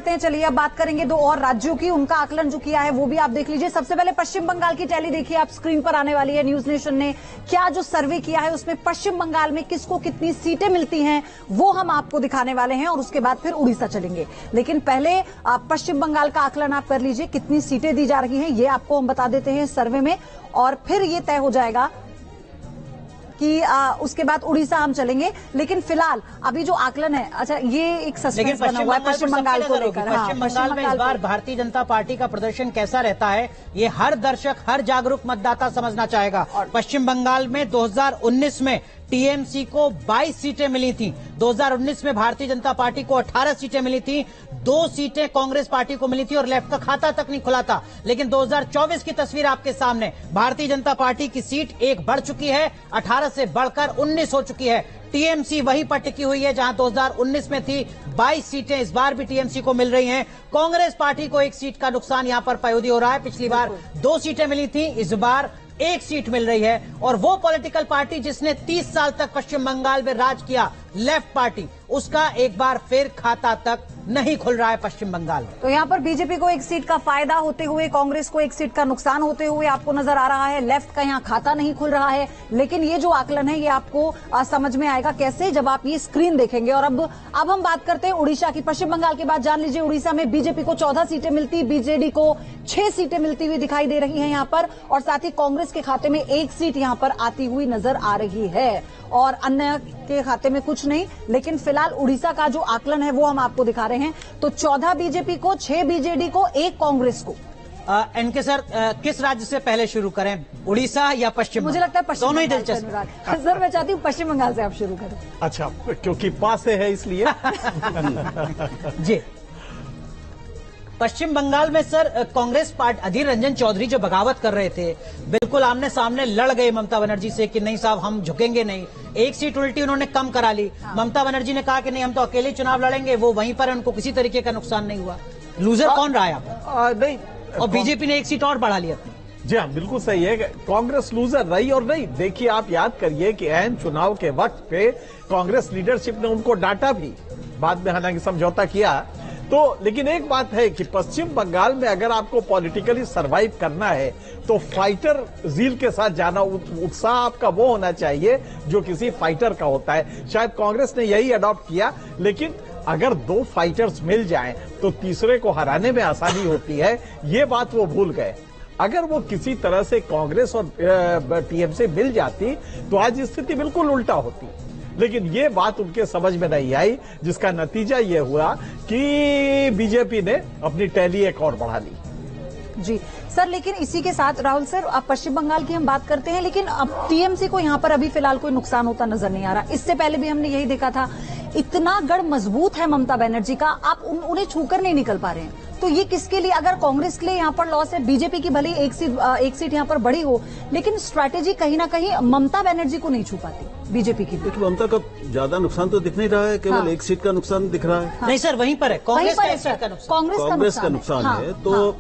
करते हैं। चलिए अब बात करेंगे दो और राज्यों की, उनका आकलन जो किया है वो भी आप देख लीजिए। सबसे पहले पश्चिम बंगाल की टैली देखिए आप, स्क्रीन पर आने वाली है। न्यूज नेशन ने क्या जो सर्वे किया है उसमें पश्चिम बंगाल में किसको कितनी सीटें मिलती हैं वो हम आपको दिखाने वाले हैं, और उसके बाद फिर उड़ीसा चलेंगे। लेकिन पहले पश्चिम बंगाल का आकलन आप कर लीजिए, कितनी सीटें दी जा रही हैं ये आपको हम बता देते हैं सर्वे में, और फिर ये तय हो जाएगा कि उसके बाद उड़ीसा हम चलेंगे। लेकिन फिलहाल अभी जो आकलन है, अच्छा ये एक सस्पेंस बना हुआ है पश्चिम बंगाल को लेकर। पश्चिम बंगाल में इस बार भारतीय जनता पार्टी का प्रदर्शन कैसा रहता है ये हर दर्शक, हर जागरूक मतदाता समझना चाहेगा। पश्चिम बंगाल में 2019 में टीएमसी को 22 सीटें मिली थी, 2019 में भारतीय जनता पार्टी को 18 सीटें मिली थी, 2 सीटें कांग्रेस पार्टी को मिली थी और लेफ्ट का खाता तक नहीं खुला था। लेकिन 2024 की तस्वीर आपके सामने, भारतीय जनता पार्टी की सीट एक बढ़ चुकी है, 18 से बढ़कर 19 हो चुकी है। टीएमसी वहीं पर टिकी हुई है जहां 2019 में थी, 22 सीटें इस बार भी टीएमसी को मिल रही हैं। कांग्रेस पार्टी को 1 सीट का नुकसान यहां पर पयोदी हो रहा है। पिछली बार 2 सीटें मिली थी, इस बार 1 सीट मिल रही है। और वो पॉलिटिकल पार्टी जिसने 30 साल तक पश्चिम बंगाल में राज किया, लेफ्ट पार्टी, उसका एक बार फिर खाता तक नहीं खुल रहा है पश्चिम बंगाल में। तो यहाँ पर बीजेपी को 1 सीट का फायदा होते हुए, कांग्रेस को 1 सीट का नुकसान होते हुए आपको नजर आ रहा है। लेफ्ट का यहाँ खाता नहीं खुल रहा है। लेकिन ये जो आकलन है ये आपको समझ में आएगा कैसे, जब आप ये स्क्रीन देखेंगे। और अब हम बात करते हैं उड़ीसा की। पश्चिम बंगाल के बाद जान लीजिए उड़ीसा में बीजेपी को 14 सीटें मिलती, बीजेडी को 6 सीटें मिलती हुई दिखाई दे रही है यहाँ पर, और साथ ही कांग्रेस के खाते में 1 सीट यहाँ पर आती हुई नजर आ रही है, और अन्य के खाते में कुछ नहीं। लेकिन फिलहाल उड़ीसा का जो आकलन है वो हम आपको दिखा रहे हैं। तो 14 बीजेपी को, 6 बीजेडी को, 1 कांग्रेस को। एनके सर, किस राज्य से पहले शुरू करें, उड़ीसा या पश्चिम? मुझे लगता है पश्चिम, दोनों ही दिलचस्प। सर मैं चाहती हूँ पश्चिम बंगाल से आप शुरू करें। अच्छा, क्योंकि पास से है इसलिए। जी, पश्चिम बंगाल में सर कांग्रेस पार्टी, अधीर रंजन चौधरी जो बगावत कर रहे थे, बिल्कुल आमने सामने लड़ गए ममता बनर्जी से कि नहीं साहब हम झुकेंगे नहीं। 1 सीट उल्टी उन्होंने कम करा ली। ममता बनर्जी ने कहा कि नहीं हम तो अकेले चुनाव लड़ेंगे, वो वहीं पर उनको किसी तरीके का नुकसान नहीं हुआ। लूजर कौन रहा है? नहीं, और बीजेपी ने 1 सीट और बढ़ा ली अपनी। जी हाँ, बिल्कुल सही है। कांग्रेस लूजर रही और नहीं। देखिए आप याद करिए कि अहम चुनाव के वक्त पे कांग्रेस लीडरशिप ने उनको डांटा भी, बाद में हालांकि समझौता किया। तो लेकिन एक बात है कि पश्चिम बंगाल में अगर आपको पॉलिटिकली सरवाइव करना है तो फाइटर जील के साथ जाना, उत्साह आपका वो होना चाहिए जो किसी फाइटर का होता है। शायद कांग्रेस ने यही अडॉप्ट किया। लेकिन अगर 2 फाइटर्स मिल जाएं तो तीसरे को हराने में आसानी होती है, ये बात वो भूल गए। अगर वो किसी तरह से कांग्रेस और टीएमसी मिल जाती तो आज स्थिति बिल्कुल उल्टा होती। लेकिन ये बात उनके समझ में नहीं आई, जिसका नतीजा ये हुआ कि बीजेपी ने अपनी टैली एक और बढ़ा ली। जी सर, लेकिन इसी के साथ राहुल सर, अब पश्चिम बंगाल की हम बात करते हैं, लेकिन अब टीएमसी को यहाँ पर अभी फिलहाल कोई नुकसान होता नजर नहीं आ रहा। इससे पहले भी हमने यही देखा था, इतना गढ़ मजबूत है ममता बनर्जी का, आप उन्हें छूकर नहीं निकल पा रहे हैं। तो ये किसके लिए, अगर कांग्रेस के लिए यहाँ पर लॉस है, बीजेपी की भले 1 सीट यहाँ पर बढ़ी हो, लेकिन स्ट्रैटेजी कहीं ना कहीं ममता बनर्जी को नहीं छू पाती बीजेपी की। देखिए ममता का ज्यादा नुकसान तो दिख नहीं रहा है, केवल 1 सीट का नुकसान दिख रहा है। नहीं सर, वहीं पर है कांग्रेस का नुकसान है। तो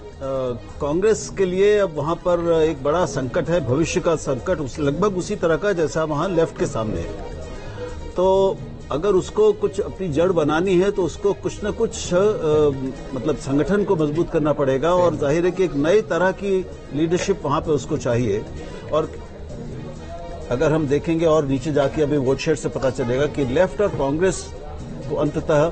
कांग्रेस के लिए अब वहां पर एक बड़ा संकट है, भविष्य का संकट लगभग उसी तरह का जैसा वहां लेफ्ट के सामने है। तो अगर उसको कुछ अपनी जड़ बनानी है तो उसको कुछ न कुछ मतलब संगठन को मजबूत करना पड़ेगा, और जाहिर है कि एक नई तरह की लीडरशिप वहां पे उसको चाहिए। और अगर हम देखेंगे और नीचे जाके अभी वोट शेयर से पता चलेगा कि लेफ्ट और कांग्रेस को अंततः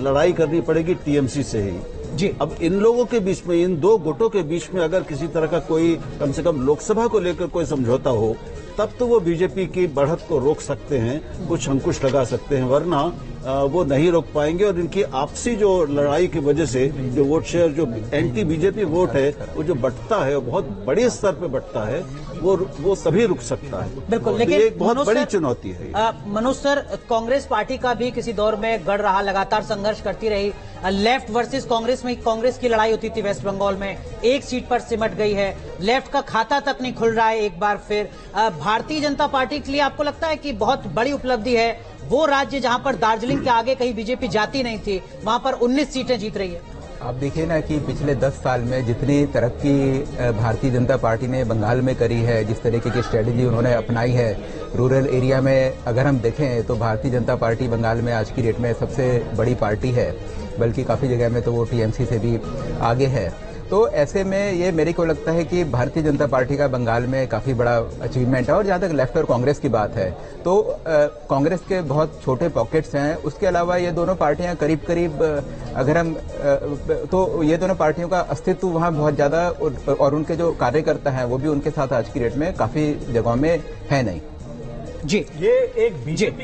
लड़ाई करनी पड़ेगी टीएमसी से ही। जी, अब इन लोगों के बीच में, इन 2 गुटों के बीच में अगर किसी तरह का कोई कम से कम लोकसभा को लेकर कोई समझौता हो, तब तो वो बीजेपी की बढ़त को रोक सकते हैं, कुछ अंकुश लगा सकते हैं, वरना वो नहीं रोक पाएंगे। और इनकी आपसी जो लड़ाई की वजह से जो वोट शेयर, जो एंटी बीजेपी वोट है, वो जो बढ़ता है, वो बहुत बड़े स्तर पे बढ़ता है, वो तभी रुक सकता है। बिल्कुल, तो लेकिन एक बहुत बड़ी चुनौती है। मनोज सर, कांग्रेस पार्टी का भी किसी दौर में गढ़ रहा, लगातार संघर्ष करती रही। लेफ्ट वर्सेस कांग्रेस में कांग्रेस की लड़ाई होती थी वेस्ट बंगाल में, 1 सीट पर सिमट गई है। लेफ्ट का खाता तक नहीं खुल रहा है एक बार फिर। भारतीय जनता पार्टी के लिए आपको लगता है कि बहुत बड़ी उपलब्धि है, वो राज्य जहां पर दार्जिलिंग के आगे कहीं बीजेपी जाती नहीं थी, वहां पर 19 सीटें जीत रही है। आप देखिए ना कि पिछले 10 साल में जितनी तरक्की भारतीय जनता पार्टी ने बंगाल में करी है, जिस तरीके की स्ट्रेटेजी उन्होंने अपनाई है रूरल एरिया में, अगर हम देखें तो भारतीय जनता पार्टी बंगाल में आज की डेट में सबसे बड़ी पार्टी है। बल्कि काफ़ी जगह में तो वो टीएमसी से भी आगे है। तो ऐसे में ये मेरे को लगता है कि भारतीय जनता पार्टी का बंगाल में काफ़ी बड़ा अचीवमेंट है। और जहाँ तक लेफ्ट और कांग्रेस की बात है तो कांग्रेस के बहुत छोटे पॉकेट्स हैं, उसके अलावा ये दोनों पार्टियां करीब करीब अगर हम तो ये दोनों पार्टियों का अस्तित्व वहाँ बहुत ज़्यादा और उनके जो कार्यकर्ता हैं वो भी उनके साथ आज की डेट में काफ़ी जगहों में है नहीं। जी, ये एक बीजेपी